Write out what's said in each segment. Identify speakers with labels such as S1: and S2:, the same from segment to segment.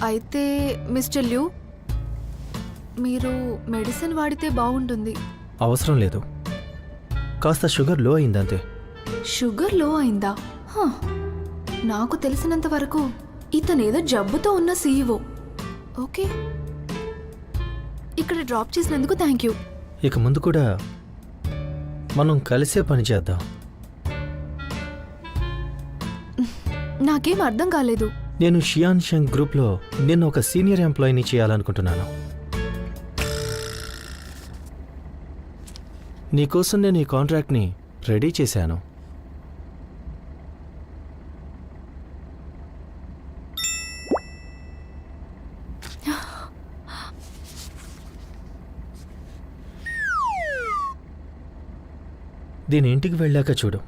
S1: అయితే మిస్టర్ ల్యూ, మీరు మెడిసిన్ వాడితే బాగుంటుంది.
S2: అవసరం లేదు, కాస్త షుగర్ లో అయిందంతే.
S1: షుగర్ లో అయిందా? నాకు తెలిసినంత వరకు ఇతనేదో జబ్బుతో ఉన్న సీఈఓ. ఓకే, ఇక్కడ డ్రాప్ చేసినందుకు థ్యాంక్ యూ.
S2: ఇక ముందు కూడా మనం కలిసే పని చేద్దాం.
S1: నాకేం అర్థం కాలేదు.
S2: నేను షియాన్ షంగ్ గ్రూప్లో నిన్ను ఒక సీనియర్ ఎంప్లాయీని చేయాలనుకుంటున్నాను. నీకోసం నేను ఈ కాంట్రాక్ట్ని రెడీ చేశాను. దీని ఇంటికి వెళ్ళాక చూడు,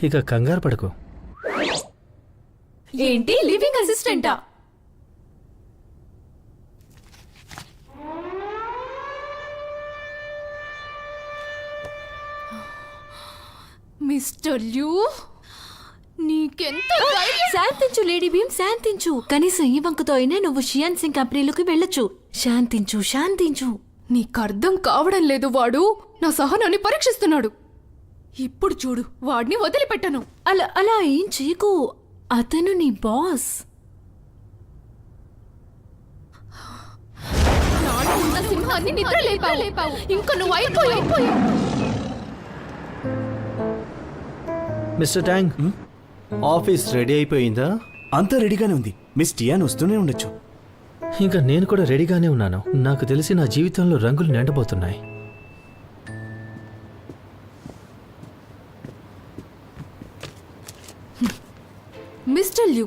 S2: ఇక కంగారు పడకు.
S1: ఏంటి లివింగ్ అసిస్టెంటా? మిస్టర్ ల్యూ, నీకెంత
S3: శాంతించు లేడీ భీమ్, శాంతించు. కనీసం ఈ వంకతో అయినా నువ్వు షియాన్ సింగ్ కంపెనీలోకి వెళ్ళొచ్చు. శాంతించు, శాంతించు.
S1: నీకర్థం కావడం లేదు. వాడు నా సహనాన్ని పరీక్షిస్తున్నాడు. ఇప్పుడు చూడు, వాడిని వదిలిపెట్టను.
S3: అలా అలా ఏం చేయకు, అతను నీ బాస్.
S1: సింహాన్ని నిద్ర లేపావు. ఇంకా నువ్వు అయిపోయావు.
S2: మిస్టర్ ట్యాంగ్, ఆఫీస్ రెడీ అయిపోయిందా?
S4: అంతా రెడీగానే ఉంది. మిస్ టియాన్ వస్తూనే ఉండొచ్చు.
S2: ఇంకా నేను కూడా రెడీగానే ఉన్నాను. నాకు తెలిసి నా జీవితంలో రంగులు నిండబోతున్నాయి.
S1: మిస్టర్ ల్యూ,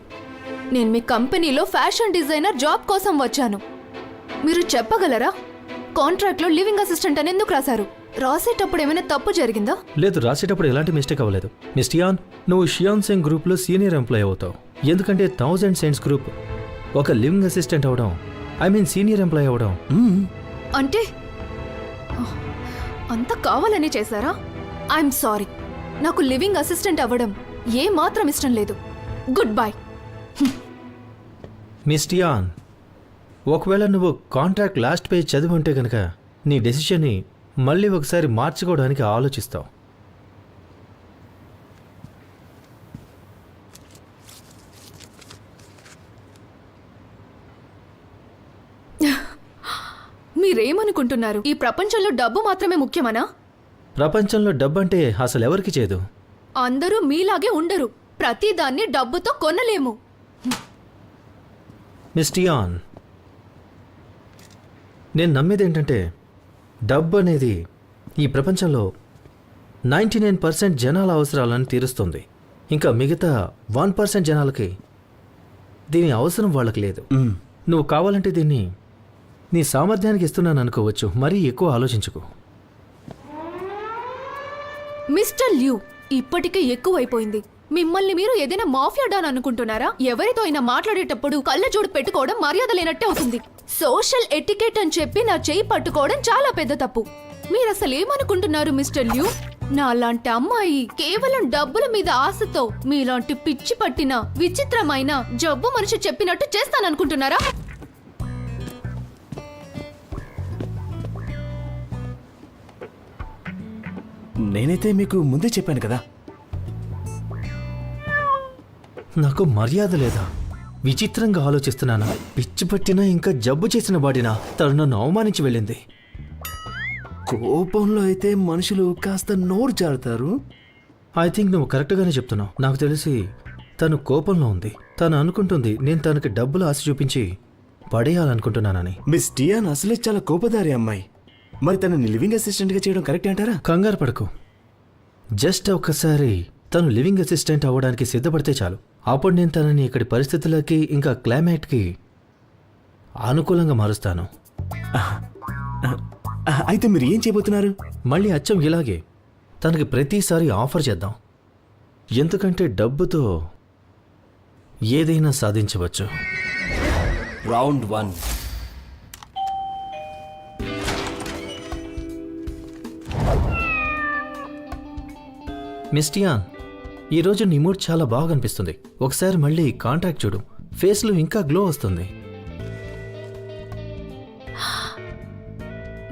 S1: నేను మీ కంపెనీలో ఫ్యాషన్ డిజైనర్ జాబ్ కోసం వచ్చాను. మీరు చెప్పగలరా, కాంట్రాక్ట్లో లివింగ్ అసిస్టెంట్ అని ఎందుకు రాశారు? రాసేటప్పుడు ఏమైనా తప్పు జరిగిందా?
S2: లేదు, రాసేటప్పుడు ఎలాంటి మిస్టేక్ అవ్వలేదు. మిస్ టియాన్, నువ్వు షియాన్ సింగ్ గ్రూప్లో సీనియర్ ఎంప్లాయీ అవుతావు. ఎందుకంటే 1000 సెంట్స్ గ్రూప్ ఒక లివింగ్ అసిస్టెంట్ అవడం, సీనియర్ ఎంప్లాయీ అవడం.
S1: అంటే అంత కావాలని చేశారా? ఐఎమ్ సారీ, నాకు లివింగ్ అసిస్టెంట్ అవ్వడం ఏ మాత్రం ఇష్టం లేదు. Good bye.
S2: మిస్ టియాన్, ఒకవేళ నువ్వు కాంట్రాక్ట్ లాస్ట్ పేజ్ చదివి ఉంటే కనుక నీ డెసిషన్ని మళ్ళీ ఒకసారి మార్చుకోవడానికి ఆలోచిస్తావు.
S1: మీరేమనుకుంటున్నారు? ఈ ప్రపంచంలో డబ్బు మాత్రమే ముఖ్యమనా?
S2: ప్రపంచంలో డబ్బు అంటే అసలు ఎవరికి చేయదు.
S1: అందరూ మీలాగే ఉండరు. ప్రతిదాన్ని డబ్బుతో కొనలేము.
S2: మిస్ టియాన్, నేను నమ్మేది ఏంటంటే డబ్బు అనేది ఈ ప్రపంచంలో 99% జనాల అవసరాలను తీరుస్తుంది. ఇంకా మిగతా 1% జనాలకి దీని అవసరం వాళ్ళకి లేదు. నువ్వు కావాలంటే దీన్ని నీ సామర్థ్యానికి ఇస్తున్నాను అనుకోవచ్చు. మరీ ఎక్కువ ఆలోచించుకో.
S1: మిస్టర్ ల్యూ, ఇప్పటికే ఎక్కువైపోయింది. మిమ్మల్ని మీరు ఏదైనా మాఫియా డాన్ అనుకుంటున్నారా? ఎవరితో అయినా మాట్లాడేటప్పుడు కళ్ళజోడు పెట్టుకోవడం మర్యాద లేనట్టే అవుతుంది. సోషల్ ఎటికెట్ అని చెప్పి నా చేయి పట్టుకోవడం చాలా పెద్ద తప్పు. మీరసలు ఏమనుకుంటున్నారు మిస్టర్ ల్యూ? నాలాంటి అమ్మాయి కేవలం డబ్బుల మీద ఆశతో మీలాంటి పిచ్చి పట్టిన విచిత్రమైన జబ్బు మనిషి చెప్పినట్టు చేస్తాననుకుంటున్నారా?
S4: నేనైతే మీకు ముందే చెప్పాను కదా.
S2: నాకు మర్యాద లేదా? విచిత్రంగా ఆలోచిస్తున్నానా? పిచ్చి పట్టినా ఇంకా జబ్బు చేసిన వాడినా తను నన్ను అవమానించి వెళ్ళింది.
S4: కోపంలో అయితే మనుషులు కాస్త నోరు జారుతారు.
S2: ఐ థింక్ నువ్వు కరెక్ట్గానే చెప్తున్నావు. నాకు తెలిసి తను కోపంలో ఉంది. తను అనుకుంటుంది నేను తనకి డబ్బులు ఆశ చూపించి పడేయాలనుకుంటున్నానని.
S4: మిస్ టియాన్ అసలే చాలా కోపదారి అమ్మాయి. మరి తనని లివింగ్ అసిస్టెంట్గా చేయడం కరెక్ట్ అంటారా?
S2: కంగారు పడకు. జస్ట్ ఒక్కసారి తను లివింగ్ అసిస్టెంట్ అవ్వడానికి సిద్ధపడితే చాలు. అప్పుడు నేను తనని ఇక్కడి పరిస్థితులకి ఇంకా క్లైమేట్కి అనుకూలంగా మారుస్తాను.
S4: అయితే మీరు ఏం చేయబోతున్నారు?
S2: మళ్ళీ అచ్చం ఇలాగే తనకి ప్రతిసారి ఆఫర్ చేద్దాం. ఎందుకంటే డబ్బుతో ఏదైనా సాధించవచ్చు.
S4: రౌండ్ 1.
S2: మిస్ టియాన్, ఈరోజు నీ మూడ్ చాలా బాగా అనిపిస్తుంది. ఒకసారి మళ్ళీ కాంట్రాక్ట్ చూడు. ఫేస్లో ఇంకా గ్లో వస్తుంది.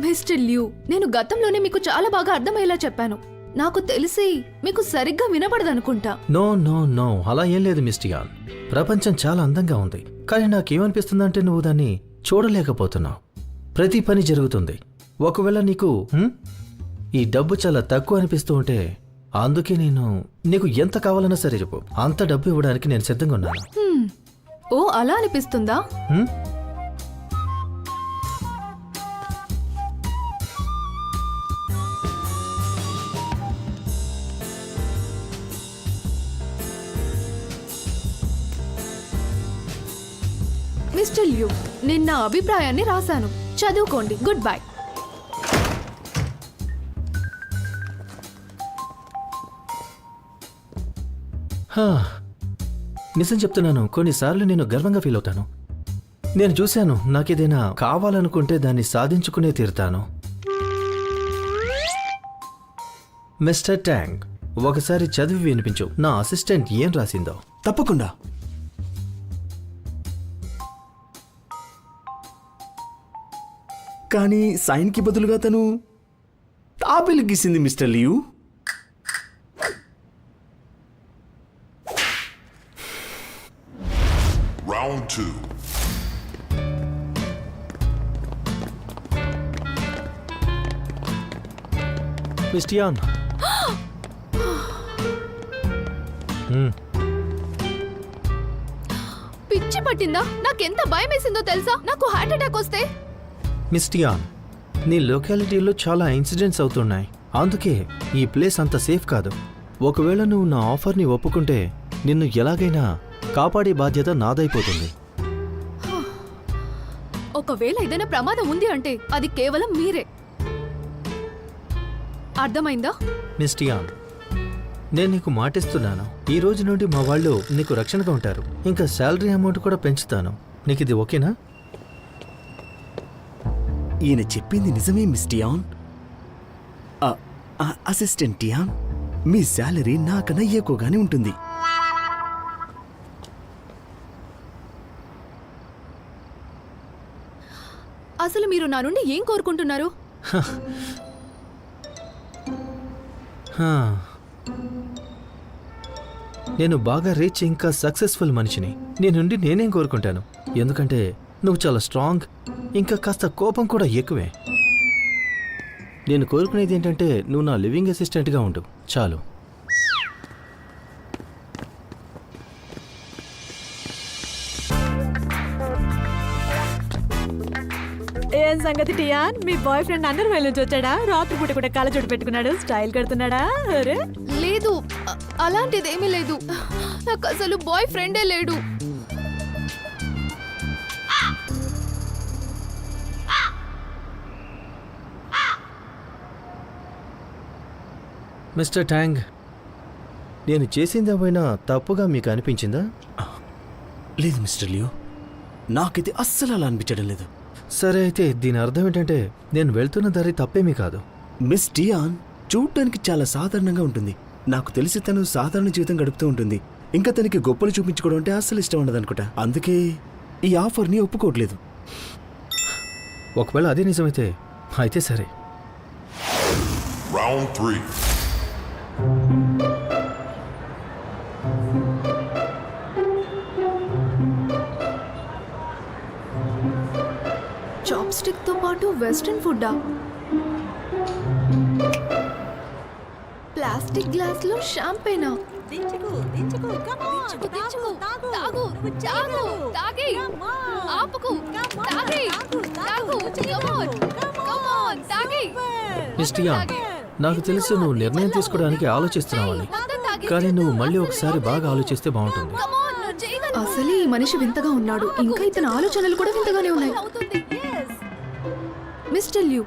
S1: మిస్టర్ ల్యూ, నేను గతంలోనే మీకు చాలా బాగా అర్థమయ్యేలా చెప్పాను. నాకు తెలిసి మీకు సరిగ్గా వినపడదనుకుంటా.
S2: నో నో నో, అలా ఏం లేదు మిస్టియాన్. ప్రపంచం చాలా అందంగా ఉంది, కానీ నాకేమనిపిస్తుందంటే నువ్వు దాన్ని చూడలేకపోతున్నావు. ప్రతి పని జరుగుతుంది. ఒకవేళ నీకు ఈ డబ్బు చాలా తక్కువ అనిపిస్తూ ఉంటే, అందుకే నేను నీకు ఎంత కావాలన్నా సరే చెప్పు, అంత డబ్బు ఇవ్వడానికి నేను సిద్ధంగా ఉన్నాను.
S1: ఓ, అలా అనిపిస్తుందా?
S2: హ్మ్?
S1: మిస్టర్ ల్యూ, నేను నా అభిప్రాయాన్ని రాశాను, చదువుకోండి. Good bye.
S2: హా, నిజం చెప్తున్నాను, కొన్నిసార్లు నేను గర్వంగా ఫీల్ అవుతాను. నేను చూశాను, నాకేదైనా కావాలనుకుంటే దాన్ని సాధించుకునే తీరుతాను. మిస్టర్ ట్యాంగ్, ఒకసారి చదివి వినిపించు, నా అసిస్టెంట్ ఏం రాసిందో.
S4: తప్పకుండా. కానీ సైన్కి బదులుగా తను తాబేలు గీసింది మిస్టర్ లియూ.
S5: Round 2.
S2: మిస్టియాన్,
S1: పిచ్చి పట్టిందా? నాకెంత భయం వేసిందో తెలుసా? నాకు హార్ట్ అటాక్ వస్తే.
S2: మిస్టియాన్, నీ లొకాలిటీలో చాలా ఇన్సిడెంట్స్ అవుతున్నాయి, అందుకే ఈ ప్లేస్ అంత సేఫ్ కాదు. ఒకవేళ నువ్వు నా ఆఫర్ని ఒప్పుకుంటే నిన్ను ఎలాగైనా కాపాడే బాధ్యత నాదైపోతుంది.
S1: ఒకవేళ ఏదైనా ప్రమాదం ఉంది అంటే అది కేవలం మీరే. అర్థమైందా?
S2: మిస్టియాన్, నేను నీకు మాటిస్తున్నాను, ఈ రోజు నుండి మా వాళ్ళు నీకు రక్షణగా ఉంటారు. ఇంకా శాలరీ అమౌంట్ కూడా పెంచుతాను. నీకు ఇది ఓకేనా?
S4: ఈయన చెప్పింది నిజమే మిస్టియాన్. అసిస్టెంట్ టియాన్, మీ శాలరీ నాకన్నా ఎక్కువగానే ఉంటుంది.
S1: అసలు మీరు నా నుండి ఏం కోరుకుంటున్నారు?
S2: హా. నేను బాగా రీచ్ ఇంకా సక్సెస్ఫుల్ మనిషిని. నీ నుండి నేనేం కోరుకుంటాను, ఎందుకంటే నువ్వు చాలా స్ట్రాంగ్, ఇంకా కాస్త కోపం కూడా ఎక్కువే. నేను కోరుకునేది ఏంటంటే నువ్వు నా లివింగ్ అసిస్టెంట్గా ఉండు చాలు.
S3: ఏం సంగతి టియాన్, మీ బాయ్ ఫ్రెండ్ అండర్ వేల్ నుంచి వచ్చాడా? రాత్రి పూట కూడా కళ్ళజోడు పెట్టుకున్నాడు, స్టైల్ కడుతున్నాడా? అరే
S1: లేదు, అలాంటిదేమీ లేదు. నాకు అసలు బాయ్ ఫ్రెండే లేడు.
S2: మిస్టర్ ట్యాంగ్, నేను చేసింది ఏమైనా తప్పుగా మీకు అనిపించిందా?
S4: లేదు మిస్టర్ లియో, నాకైతే అస్సలు అలా అనిపించడం లేదు.
S2: సరే, అయితే దీని అర్థం ఏంటంటే నేను వెళ్తున్న దారి తప్పేమీ కాదు.
S4: మిస్ టియాన్ చూడటానికి చాలా సాధారణంగా ఉంటుంది. నాకు తెలిసి తను సాధారణ జీవితం గడుపుతూ ఉంటుంది. ఇంకా తనకి గొప్పలు చూపించుకోవడం అంటే అస్సలు ఇష్టం ఉండదు అనుకుంటా. అందుకే ఈ ఆఫర్ని ఒప్పుకోవట్లేదు.
S2: ఒకవేళ అదే నిజమైతే అయితే సరే.
S5: Round 3.
S1: చాప్ స్టిక్ తో పాటు వెస్ట్రన్ ఫుడ్డా? ప్లాస్టిక్ గ్లాస్ లో షాంపేనా?
S2: మిస్టియాన్, నాకు తెలుసు నువ్వు నిర్ణయం తీసుకోవడానికి ఆలోచిస్తున్నావని, కానీ నువ్వు మళ్ళీ ఒకసారి బాగా ఆలోచిస్తే బాగుంటుంది.
S1: అసలే ఈ మనిషి వింతగా ఉన్నాడు, ఇంకా ఇతని ఆలోచనలు కూడా వింతగానే ఉన్నాయి. మిస్టర్ ల్యూ,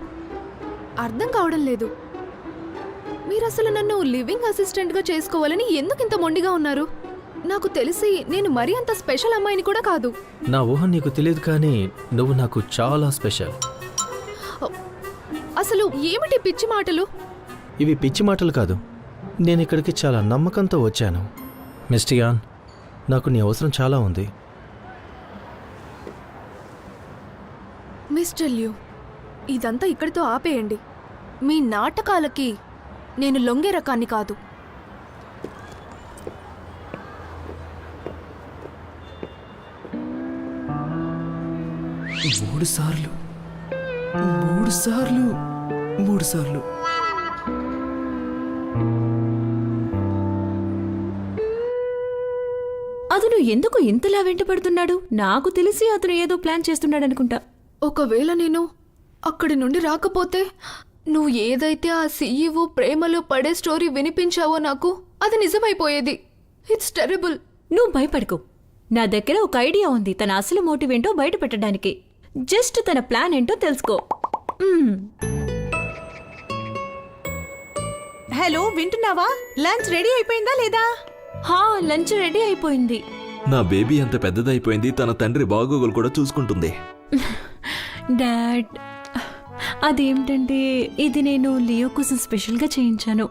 S1: అర్థం కావడం లేదు. మీరు అసలు నన్ను లివింగ్ అసిస్టెంట్ గా చేసుకోవాలని ఎందుకు ఇంత మొండిగా ఉన్నారు? నాకు తెలిసి నేను మరీ అంత స్పెషల్ అమ్మాయిని కూడా కాదు.
S2: నా ఊహ నీకు తెలియదు, కానీ నువ్వు నాకు చాలా స్పెషల్.
S1: అసలు ఏమిటి పిచ్చి మాటలు?
S2: ఇవి పిచ్చి మాటలు కాదు, నేను ఇక్కడికి చాలా నమ్మకంతో వచ్చాను. మిస్టియాన్, నాకు నీ అవసరం చాలా ఉంది.
S1: మిస్టర్ ల్యూ, ఇదంతా ఇక్కడితో ఆపేయండి. మీ నాటకాలకి నేను లొంగే రకాన్ని కాదు.
S4: మూడు సార్లు 3 సార్లు 3 సార్లు.
S3: అతను ఎందుకు ఇంతలా వెంటపడుతున్నాడు? నాకు తెలిసి అతను ఏదో ప్లాన్ చేస్తున్నాడు అనుకుంటా.
S1: ఒకవేళ నేను అక్కడి నుండి రాకపోతే నువ్వు ఏదైతే ఆ సీఈఓ ప్రేమలో పడే స్టోరీ వినిపించావో నాకు అది నిజమైపోయేది. It's terrible.
S3: నువ్వు భయపడకు. నా దగ్గర ఒక ఐడియా ఉంది తన అసలు మోటివ్ ఏంటో బయట పెట్టడానికి. జస్ట్ తన ప్లాన్ ఏంటో తెలుసుకో.
S5: హలో, వింటున్నావా? లంచ్ రెడీ అయిపోయిందా లేదా?
S3: హా, లంచ్ రెడీ అయిపోయింది.
S6: నా బేబీ అంత పెద్దదైపోయింది, తన తండ్రి బాగోగులు కూడా చూసుకుంటుంది.
S3: డాడ్, అదేమిటంటే ఇది నేను లియో కోసం స్పెషల్గా చేయించాను.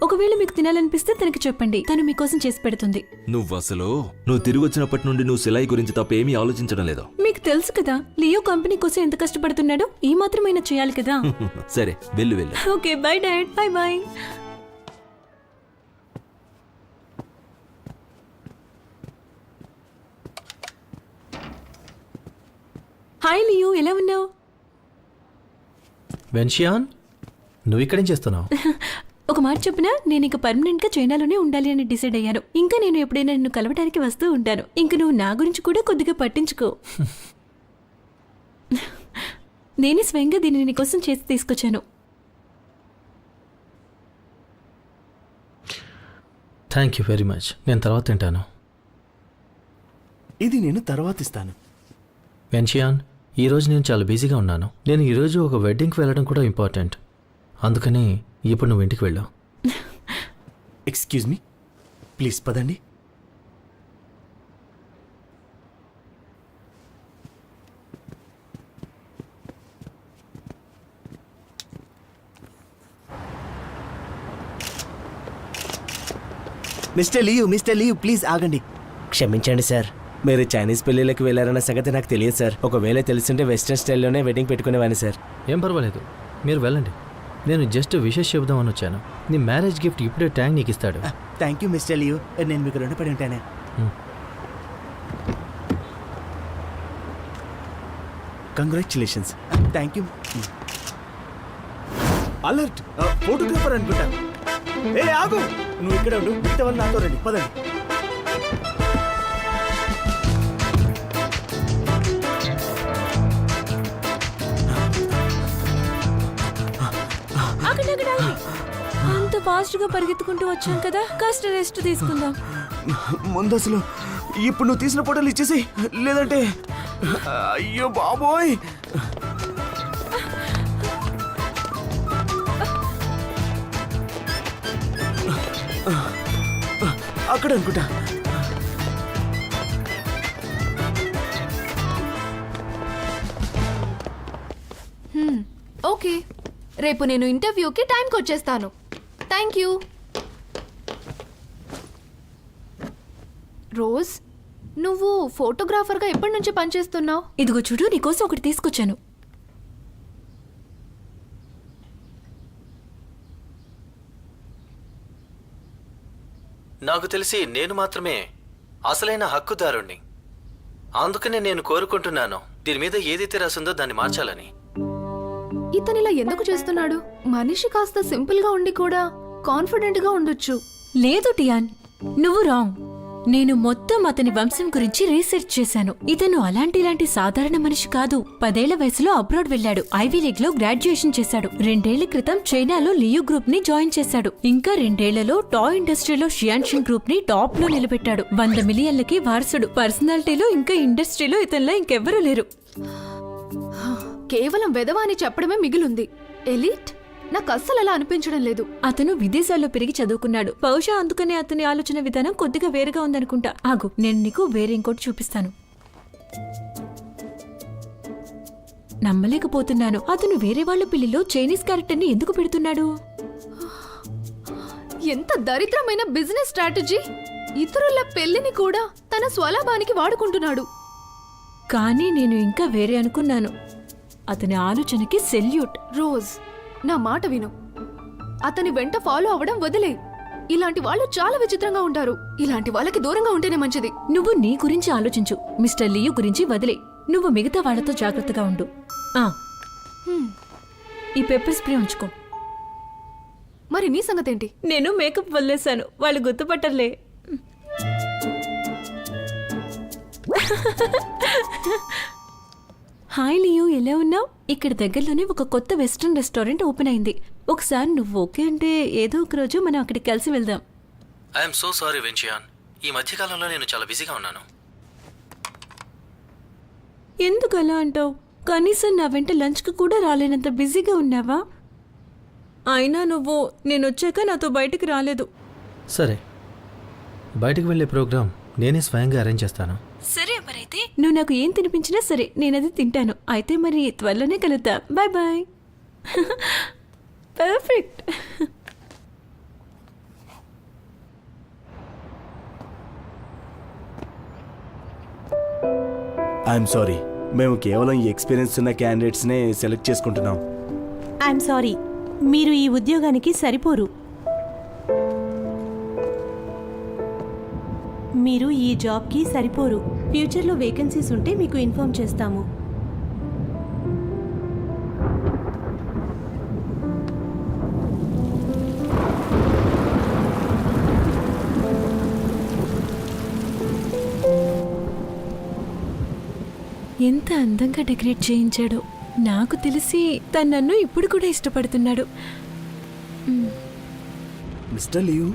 S3: ఒకవేళ మీకు తినాలనిపిస్తే తనకి చెప్పండి, తను మీకోసం చేసి పెడుతుంది.
S6: నువ్వు తిరిగి వచ్చినప్పటి నుండి నువ్వు సిలాయి గురించి తప్ప ఏమీ ఆలోచించడం లేదు.
S3: మీకు తెలుసు కదా లియో కంపెనీ కోసం ఎంత కష్టపడుతున్నాడో. ఈ మాత్రమైనా చేయాలి కదా.
S6: సరే, వెళ్ళు వెళ్ళు.
S3: Okay, by dad. By by. Hi Leo, ఎలా ఉన్నావు?
S2: వెన్షియాన్, నువ్వు ఇక్కడేం చేస్తున్నావు?
S3: ఒక మాట చెప్పినా, నేను ఇక పర్మనెంట్ గా చైనాలోనే ఉండాలి అని డిసైడ్ అయ్యాను. ఇంకా నేను ఎప్పుడైనా నిన్ను కలవడానికి వస్తూ ఉంటాను. ఇంక నువ్వు నా గురించి కూడా కొద్దిగా పట్టించుకో. నేనే స్వయంగా దీన్ని నీకోసం చేసి తీసుకొచ్చాను.
S2: Thank you very much. నేను తర్వాత తింటాను.
S4: ఇది నేను తర్వాత ఇస్తాను.
S2: వెన్షియాన్, ఈరోజు నేను చాలా బిజీగా ఉన్నాను. నేను ఈరోజు ఒక వెడ్డింగ్కి వెళ్ళడం కూడా ఇంపార్టెంట్. అందుకని ఇప్పుడు నువ్వు ఇంటికి వెళ్ళావు.
S4: ఎక్స్క్యూజ్ మీ, ప్లీజ్ పదండి. మిస్టర్ లియు ప్లీజ్ ఆగండి. క్షమించండి సార్, మీరు చైనీస్ పెళ్లిళ్ళకి వెళ్ళారన్న సంగతి నాకు తెలియదు సార్. ఒకవేళ తెలిసింటే వెస్ట్రన్ స్టైల్లోనే వెడ్డింగ్ పెట్టుకునేవాడిని సార్.
S2: ఏం పర్వాలేదు, మీరు వెళ్ళండి. నేను జస్ట్ విషెస్ చెబుదామని వచ్చాను. నీ మ్యారేజ్ గిఫ్ట్ ఇప్పుడే ట్యాంక్ నీకు ఇస్తాడు.
S4: థ్యాంక్ యూ మిస్టర్ లియు, నేను మీకు రుణపడి ఉంటానే. Congratulations. Thank you. Alert, photographer అనుకుంటా. ఏ ఆగు, నువ్వు ఇక్కడ ఉండు, మిగతా వాళ్ళు నాతో రండి, పదండి.
S3: అంత ఫాస్ట్ గా పరిగెత్తుకుంటూ వచ్చాం కదా, కాస్త రెస్ట్ తీసుకుందాం.
S4: ముందు అసలు ఇప్పుడు నువ్వు తీసిన ఫోటోలు ఇచ్చేసి, లేదంటే అయ్యో బాబోయ్. అక్కడ అనుకుంటా.
S1: ఓకే, రేపు నేను ఇంటర్వ్యూకి టైంకి వచ్చేస్తాను. Thank you. రోజ్, నువ్వు ఫోటోగ్రాఫర్గా ఎప్పటి నుంచి పనిచేస్తున్నావు?
S3: ఇదిగో చూడు, నీకోసం ఒకటి తీసుకొచ్చాను.
S2: నాకు తెలిసి నేను మాత్రమే అసలైన హక్కుదారుణ్ణి. అందుకనే నేను కోరుకుంటున్నాను దీని మీద ఏదైతే రాసిందో దాన్ని మార్చాలని.
S1: ఇతనిలా ఎందుకు చేస్తున్నాడు? మనిషి కాస్త సింపుల్ గా ఉండి కూడా కాన్ఫిడెంట్ గా ఉండొచ్చు.
S3: లేదు టియాన్, నువ్వు రాంగ్. నేను మొత్తం అతని వంశం గురించి రీసెర్చ్ చేశాను. ఇతను ఇలాంటి సాధారణ మనిషి కాదు. 10 ఏళ్ల వయసులో అబ్రాడ్ వెళ్ళాడు. ఐవీ లీగ్ లో గ్రాడ్యుయేషన్ చేశాడు. 2 ఏళ్ల క్రితం చైనాలో లియో గ్రూప్ ని జాయిన్ చేశాడు. ఇంకా 2 ఏళ్లలో టాయ్ ఇండస్ట్రీలో షియాన్షింగ్ గ్రూప్ ని టాప్ లో నిలబెట్టాడు. 100 మిలియన్లకి వారసుడు. పర్సనాలిటీలో ఇంకా ఇండస్ట్రీలో ఇతనిలా ఇంకెవ్వరూ లేరు.
S1: కేవలం వెధవాని చెప్పడమే మిగిలుంది. ఎలీట్? నాకు అస్సలు అలా అనిపించడం లేదు.
S3: అతను విదేశాల్లో పెరిగి చదువుకున్నాడు. బహుశా అందుకనే అతని ఆలోచన విధానం కొద్దిగా వేరుగా ఉందనుకుంటా. ఆగు, నేను నీకు వేరే ఇంకోటి చూపిస్తాను. నమ్మలేకపోతున్నాను. అతను వేరే వాళ్ళ పెళ్లిలో చైనీస్ క్యారెక్టర్ని ఎందుకు పెడుతున్నాడు?
S1: ఎంత దరిద్రమైన బిజినెస్ స్ట్రాటజీ! ఇతరుల పెళ్లిని కూడా తన స్వలాభానికి వాడుకుంటున్నాడు.
S3: కానీ నేను ఇంకా వేరే అనుకున్నాను. అతని ఆలోచనకి సెల్యూట్.
S1: రోజ్, నా మాట విను. అతని వెంట ఫాలో అవ్వడం వదిలే. ఇలాంటి వాళ్ళు చాలా విచిత్రంగా ఉంటారు. ఇలాంటి వాళ్ళకి దూరంగా ఉంటేనే మంచిది.
S3: నువ్వు నీ గురించి ఆలోచించు, మిస్టర్ లియు గురించి వదిలే. నువ్వు మిగతా వాళ్ళతో జాగ్రత్తగా ఉండు. ఆ, ఈ పెప్పర్ స్ప్రే ఉంచుకో.
S1: మరి నీ సంగతేంటి?
S3: నేను మేకప్ వదిలేశాను, వాళ్ళు గుర్తుపట్టర్లే. హాయ్ లియు, ఎలా ఉన్నావు? ఇక్కడ దగ్గరలోనే ఒక కొత్త వెస్ట్రన్ రెస్టారెంట్ ఓపెన్ అయింది. ఒకసారి నువ్వు ఓకే అంటే ఏదో ఒక రోజు మనం అక్కడికి కలిసి వెళ్దాం.
S2: ఐఎమ్ సో సారీ వెంచియాన్, ఈ మధ్యకాలంలో నేను చాలా బిజీగా ఉన్నాను.
S3: ఎందుకు అలా అంటావు? కనీసం నా వెంట లంచ్కి కూడా రాలేనంత బిజీగా ఉన్నావా? అయినా నువ్వు నేను వచ్చాక నాతో బయటికి రాలేదు.
S2: సరే, బయటకు వెళ్ళే ప్రోగ్రామ్ నేనే స్వయంగా అరేంజ్ చేస్తాను.
S3: సరే మరైతే నువ్వు నాకు ఏం తినిపించినా సరే, నేనది తింటాను. అయితే మరి త్వరలోనే కలుద్దాం. Bye bye. Perfect.
S4: I'm sorry, మేము కేవలం ఈ ఎక్స్పీరియన్స్ ఉన్న క్యాండిడేట్స్నే సెలెక్ట్ చేసుకుంటున్నాం.
S5: ఐఎమ్ సారీ, మీరు ఈ ఉద్యోగానికి సరిపోరు. మీరు ఈ జాబ్కి సరిపోరు. ఫ్యూచర్లో వేకెన్సీస్ ఉంటే మీకు ఇన్ఫార్మ్ చేస్తాము.
S3: ఎంత అందంగా డెకరేట్ చేయించాడో. నాకు తెలిసి తను నన్ను ఇప్పుడు కూడా ఇష్టపడుతున్నాడు.
S4: మిస్టర్ లియు,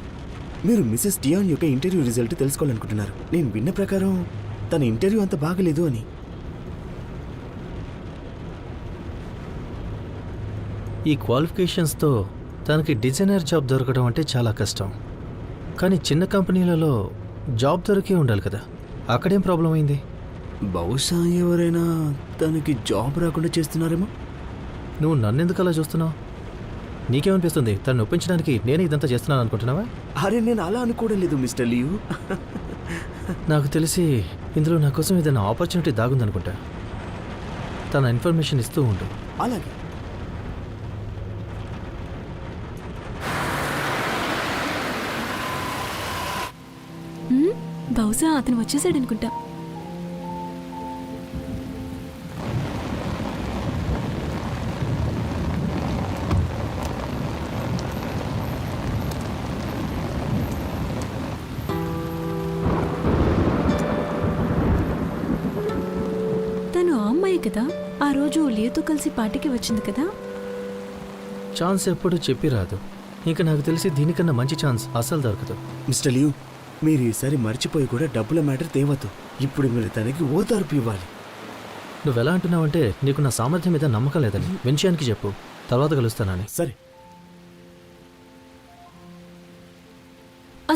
S4: మీరు మిసెస్ టియాన్ యొక్క ఇంటర్వ్యూ రిజల్ట్ తెలుసుకోవాలనుకుంటున్నారు. నేను విన్న ప్రకారం తన ఇంటర్వ్యూ అంత బాగలేదు అని.
S2: ఈ క్వాలిఫికేషన్స్తో తనకి డిజైనర్ జాబ్ దొరకడం అంటే చాలా కష్టం. కానీ చిన్న కంపెనీలలో జాబ్ దొరికే ఉండాలి కదా, అక్కడేం ప్రాబ్లం అయింది?
S4: బహుశా ఎవరైనా తనకి జాబ్ రాకుండా చేస్తున్నారేమో.
S2: నువ్వు నన్నెందుకు అలా చూస్తున్నావు? నీకేమనిపిస్తుంది? తను ఒప్పించడానికి నేనే ఇదంతా చేస్తున్నాను అనుకుంటున్నావా?
S4: అరే, నేను అలా అనుకోవడం లేదు మిస్టర్ లియు.
S2: నాకు తెలిసి ఇందులో నా కోసం ఏదైనా ఆపర్చునిటీ దాగుందనుకుంటా. తన ఇన్ఫర్మేషన్ ఇస్తూ ఉండు.
S4: అలాగే.
S3: బహుశా అతను వచ్చేసాడనుకుంటా. తను ఆ అమ్మాయి కదా, ఆ రోజు లియోతో కలిసి పార్టీకి వచ్చింది కదా.
S2: ఛాన్స్ ఎప్పుడు చెప్పి రాదు. ఇంకా నాకు తెలిసి దీనికన్నా మంచి ఛాన్స్ అస్సలు దొరకదు.
S4: మిస్టర్ లియు, మీరు ఈసారి మర్చిపోయి కూడా డబ్బుల మ్యాటర్ తేవద్దు. ఇప్పుడు మీరు తనకి ఓదార్పు ఇవ్వాలి.
S2: నువ్వెలా అంటున్నావంటే నీకు నా సామర్థ్యం మీద నమ్మకం లేదని. వెంచయానికి చెప్పు, తర్వాత కలుస్తానని.
S4: సరే.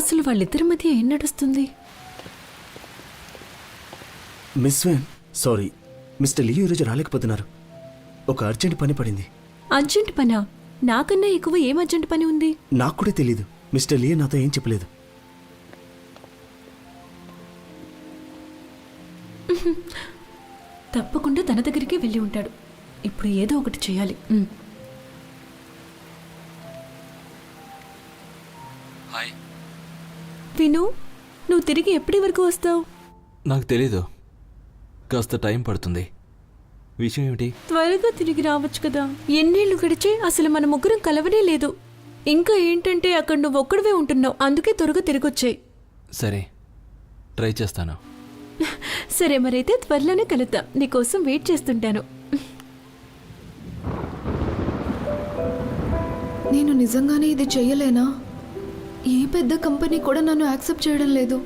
S3: అసలు వాళ్ళిద్దరి మధ్య ఏం నడుస్తుంది?
S4: Miss when, sorry, mister Liu ఈరోజు రాలేకపోతున్నారు. ఒక అర్జెంట్ పని పడింది.
S3: అర్జెంట్ పనా? నాకన్నా ఎక్కువ ఏం అర్జెంట్ పని ఉంది?
S4: నాకు కూడా తెలీదు. మిస్టర్ లియు నాతో ఏం చెప్పలేదు.
S3: తప్పకుండా తన దగ్గరికి వెళ్ళి ఉంటాడు. ఇప్పుడు ఏదో ఒకటి చేయాలి.
S6: హాయ్.
S3: విను, నువ్వు తిరిగి ఎప్పటి వరకు వస్తావు?
S6: నాకు తెలీదు, కాస్త టైం పడుతుంది. విషయం ఏమిటి?
S3: త్వరగా తిరిగి రావచ్చు కదా. ఎన్నేళ్లు గడిచి అసలు మన ముగ్గురం కలవనే లేదు. ఇంకా ఏంటంటే అక్కడ నువ్వు ఒక్కడివే ఉంటున్నావు, అందుకే త్వరగా తిరిగొచ్చాయి.
S6: సరే, ట్రై చేస్తాను.
S3: సరే మరైతే త్వరలోనే కలుద్దాం. నీకోసం వెయిట్ చేస్తుంటాను.
S1: నేను నిజంగానే ఇది చెయ్యలేనా? ఏ పెద్ద కంపెనీ కూడా నన్ను యాక్సెప్ట్ చేయడం లేదు.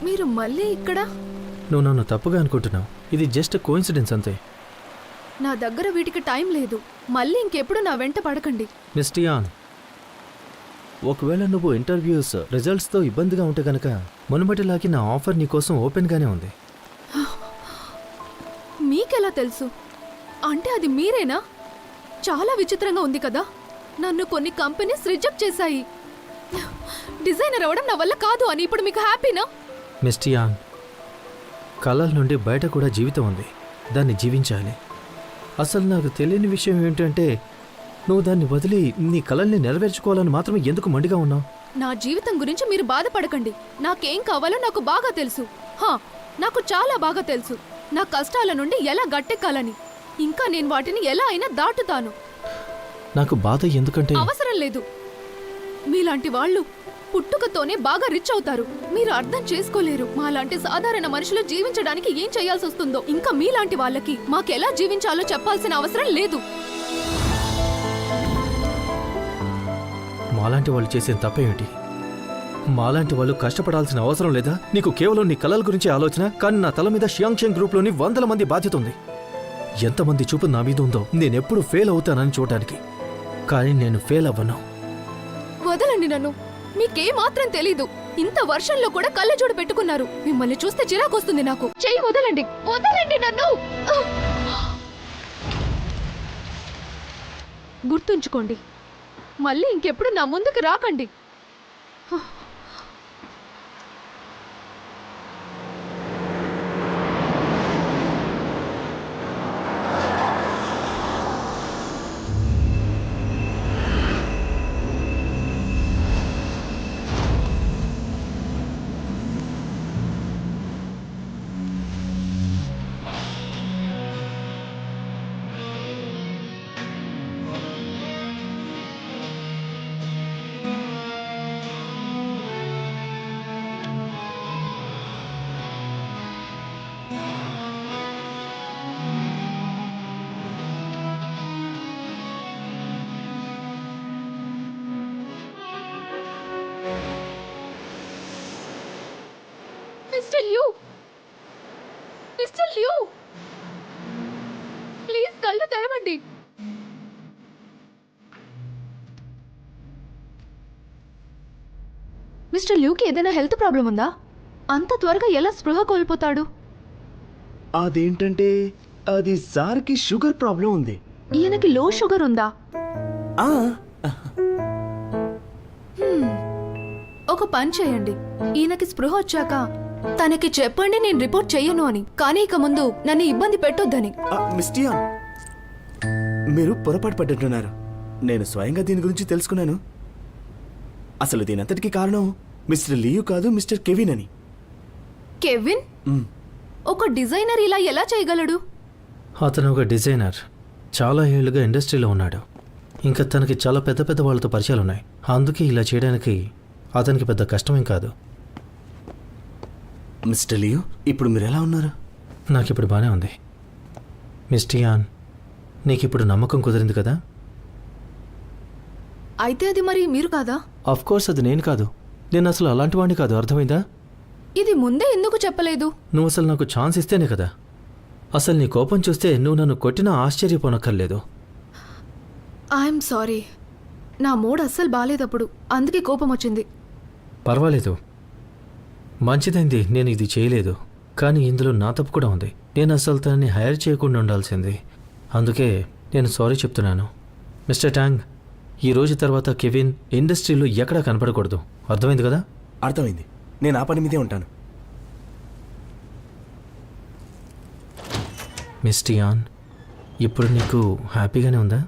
S1: మీరు మళ్ళీ ఇక్కడ?
S2: నువ్వు నన్ను తప్పుగా అనుకుంటున్నావు. ఇది జస్ట్ కోఇన్సిడెన్స్ అంతే.
S1: నా దగ్గర వీటికి టైం లేదు. మళ్ళీ ఇంకెప్పుడు నా వెంట పడకండి.
S2: మిస్ టియాన్, ఒకవేళ నువ్వు ఇంటర్వ్యూస్ రిజల్ట్స్తో ఇబ్బందిగా ఉంటే కనుక మునుపటిలాగి నా ఆఫర్ నీకోసం ఓపెన్గానే ఉంది.
S1: మీకెలా తెలుసు? అంటే అది మీరేనా? చాలా విచిత్రంగా ఉంది కదా. నన్ను కొన్ని కంపెనీస్ రిజెక్ట్ చేశాయి. డిజైనర్ అవ్వడం నా వల్ల కాదు అని ఇప్పుడు మీకు హ్యాపీనా?
S2: మిస్ టియాన్, కళల నుండి బయట కూడా జీవితం ఉంది, దాన్ని జీవించాలి. అసలు నాకు తెలియని విషయం ఏంటంటే నువ్వు దాన్ని వదిలి నీ కళల్ని నెరవేర్చుకోవాలని మాత్రమే ఎందుకు మండిగా ఉన్నావు?
S1: నా జీవితం గురించి మీరు బాధపడకండి. నాకేం కావాలో నాకు బాగా తెలుసు. హా, నాకు చాలా బాగా తెలుసు నా కష్టాల నుండి ఎలా గట్టెక్కాలని. ఇంకా నేను వాటిని ఎలా అయినా దాటుతాను.
S2: నాకు బాధ ఎందుకంటే
S1: అవసరం లేదు. మీలాంటి వాళ్ళు పుట్టుకతోనే బాగా రిచ్ అవుతారు. మీరు అర్థం చేసుకోలేరు మాలాంటి సాధారణ మనుషులు జీవించడానికి ఏం చేయాల్సి వస్తుందో. ఇంకా మీలాంటి వాళ్ళకి మాకెలా జీవించాలో చెప్పాల్సిన అవసరం లేదు.
S2: మాలాంటి వాళ్ళు చేసిన తప్పేమిటి? మాలాంటి వాళ్ళు కష్టపడాల్సిన అవసరం లేదా? నీకు కేవలం నీ కళల గురించి ఆలోచన, కానీ నా తల మీద షియాంగ్షెంగ్ గ్రూప్లోని 100 మంది బాధ్యత ఉంది. ఎంతమంది చూపు నా మీద ఉందో నేనెప్పుడు ఫెయిల్ అవుతానని చూడడానికి. కానీ నేను ఫెయిల్ అవ్వను.
S1: వదలండి నన్ను. మీకేమాత్రం తెలీదు. ఇంత వర్షంలో కూడా కళ్ళజోడు పెట్టుకున్నారు. మిమ్మల్ని చూస్తే చిరాకొస్తుంది నాకు. చెయ్యి వదలండి, వదలండి నన్ను. గుర్తుంచుకోండి, మళ్ళీ ఇంకెప్పుడు నా ముందుకు రాకండి. Mister Liu, mister Liu, please కళ్ళు తెరవండి. మిస్టర్ లియూకి ఏదైనా హెల్త్ ప్రాబ్లం ఉందా? అంత త్వరగా ఎలా స్పృహ కోల్పోతాడు?
S4: అదేంటంటే అది సార్కి షుగర్ ప్రాబ్లం ఉంది.
S1: ఈయనకి లో షుగర్ ఉందా?
S4: ఆ,
S1: ఒక పని చేయండి, ఈయనకి స్పృహ వచ్చాక తనకి చెప్పండి నేను రిపోర్ట్ చెయ్యను అని. కానీ ఇక ముందు నన్ను ఇబ్బంది పెట్టొద్దని.
S4: మిస్ టియాన్, మీరు పొరపాటు పడ్డట్టున్నారు. నేను స్వయంగా దీని గురించి తెలుసుకున్నాను. అసలు దీనంతటికి కారణం మిస్టర్ లియూ కాదు, మిస్టర్ కెవిన్ అని.
S1: కెవిన్? ఒక డిజైనర్ ఇలా ఎలా చేయగలడు?
S2: అతను ఒక డిజైనర్, చాలా ఏళ్లుగా ఇండస్ట్రీలో ఉన్నాడు. ఇంకా తనకి చాలా పెద్ద పెద్ద వాళ్ళతో పరిచయాలు ఉన్నాయి. అందుకే ఇలా చేయడానికి అతనికి పెద్ద కష్టమేం కాదు.
S4: మిస్టర్ లియూ, ఇప్పుడు మీరు ఎలా ఉన్నారు?
S2: నాకు ఇప్పుడు బాగానే ఉంది. మిస్ టియాన్, నీకు ఇప్పుడు నమ్మకం కుదిరింది కదా?
S1: అయితే అది మరి మీరు కాదా?
S2: ఆఫ్ కోర్స్ అది నేను కాదు. నేను అసలు అలాంటి వాడిని కాదు, అర్థమైందా?
S1: ఇది ముందే ఎందుకు చెప్పలేదు?
S2: నువ్వు అసలు నాకు ఛాన్స్ ఇస్తేనే కదా. అసలు నీ కోపం చూస్తే నువ్వు నన్ను కొట్టినా ఆశ్చర్యపోనక్కర్లేదు.
S1: ఐఎమ్ సారీ, నా మూడ్ అస్సలు బాలేదప్పుడు, అందుకే కోపం వచ్చింది.
S2: పర్వాలేదు, మంచిదైంది నేను ఇది చేయలేదు. కానీ ఇందులో నా తప్పు కూడా ఉంది. నేను అసలు తనని హైర్ చేయకుండా ఉండాల్సింది. అందుకే నేను సారీ చెప్తున్నాను. మిస్టర్ ట్యాంగ్, ఈ రోజు తర్వాత కెవిన్ ఇండస్ట్రీలో ఎక్కడా కనపడకూడదు, అర్థమైంది కదా?
S4: అర్థమైంది. నేను ఆ పని మీదే ఉంటాను.
S2: మిస్ టియాన్, ఇప్పుడు నీకు హ్యాపీగానే ఉందా?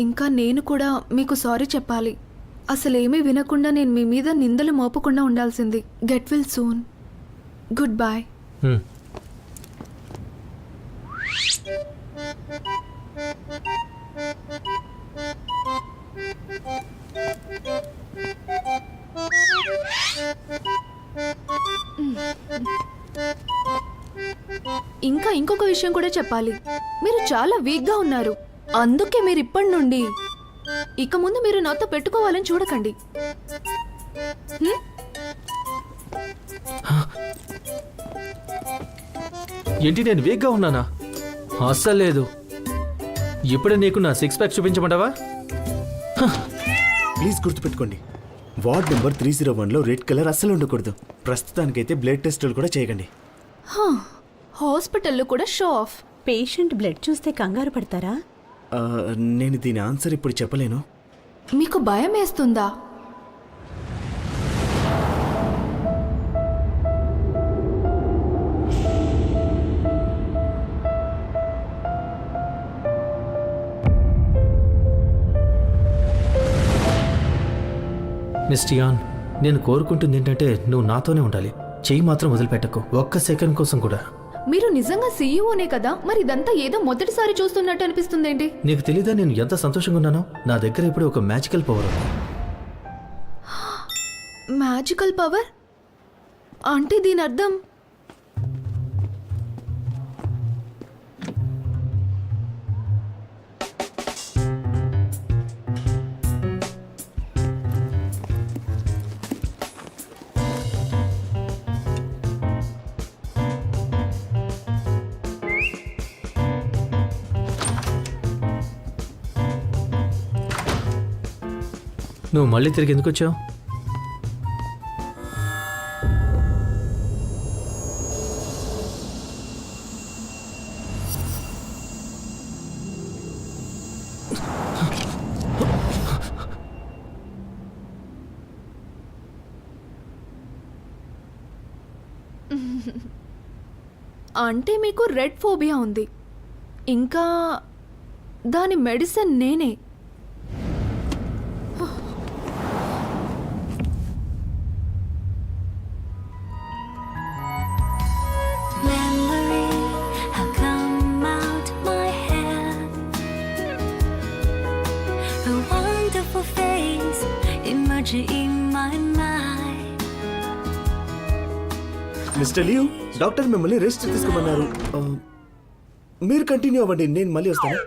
S1: ఇంకా నేను కూడా మీకు సారీ చెప్పాలి. అసలేమీ వినకుండా నేను మీ మీద నిందలు మోపకుండా ఉండాల్సింది. Get well soon. Good boy. ఇంకా ఇంకొక విషయం కూడా చెప్పాలి. మీరు చాలా వీక్గా ఉన్నారు. అందుకే మీరు ఇప్పటి నుండి ఇక ముందు మీరు నాతో పెట్టుకోవాలని చూడకండి.
S2: ఏంటి నేను వీక్గా ఉన్నానా? అస్సలు లేదు. ఇప్పుడే నీకు నా సిక్స్ ప్యాక్ చూపించమంటావా?
S4: ప్లీజ్ గుర్తుపెట్టుకోండి, వార్డ్ నెంబర్ 301లో రెడ్ కలర్ అస్సలు ఉండకూడదు. ప్రస్తుతానికైతే బ్లడ్ టెస్టులు కూడా చేయకండి.
S1: హాస్పిటల్లో కూడా షో ఆఫ్.
S5: పేషెంట్ బ్లడ్ చూస్తే కంగారు పడతారా?
S4: ఆ, నేను దీని ఆన్సర్ ఇప్పుడు చెప్పలేను.
S1: మీకు భయం వేస్తుందా?
S2: మిస్ టియాన్, నేను కోరుకుంటుంది ఏంటంటే నువ్వు నాతోనే ఉండాలి. చెయ్యి మాత్రం వదిలిపెట్టకు, ఒక్క సెకండ్ కోసం కూడా.
S1: మీరు నిజంగా సీఈఓనే కదా, మరి ఇదంతా ఏదో మొదటిసారి చూస్తున్నట్టు అనిపిస్తుందేంటి?
S2: నీకు తెలీదా నేను ఎంత సంతోషంగా ఉన్నానో? నా దగ్గర ఇప్పుడు ఒక మ్యాజికల్ పవర్ ఉంది.
S1: మ్యాజికల్ పవర్ అంటే దీని అర్థం?
S2: నువ్వు మళ్ళీ తిరిగి ఎందుకు వచ్చావు?
S1: అంటే మీకు రెడ్ ఫోబియా ఉంది, ఇంకా దాని మెడిసిన్ నేనే.
S7: Memory have come out my head. A wonderful face emerging in my mind.
S4: Mister Leo, doctor మిమ్మల్ని రెస్ట్ తీసుకోమన్నారు. మీరు కంటిన్యూ అవ్వండి, నేను మళ్ళీ వస్తాను.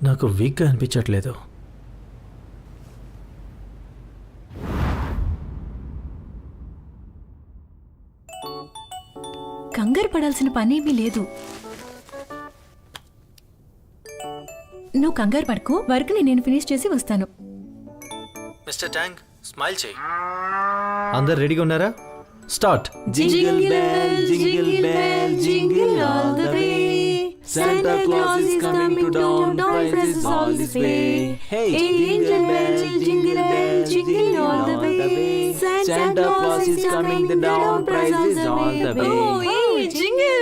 S2: నాకు వీక్గా అనిపించట్లేదు.
S3: కంగారు పడాల్సిన పనేమీ లేదు. నువ్వు కంగారు పడుకో, వర్క్ని నేను ఫినిష్ చేసి వస్తాను.
S2: మిస్టర్ ట్యాంక్, స్మైల్ చేయి. అందరు రెడీగా ఉన్నారా? Start.
S6: Jingle bell, jingle bell, jingle all the way. Santa Claus is coming to town, prizes all this way. Hey, jingle bell, jingle bell, jingle all the way. Santa Claus is coming to town, prizes all the way.
S3: jingle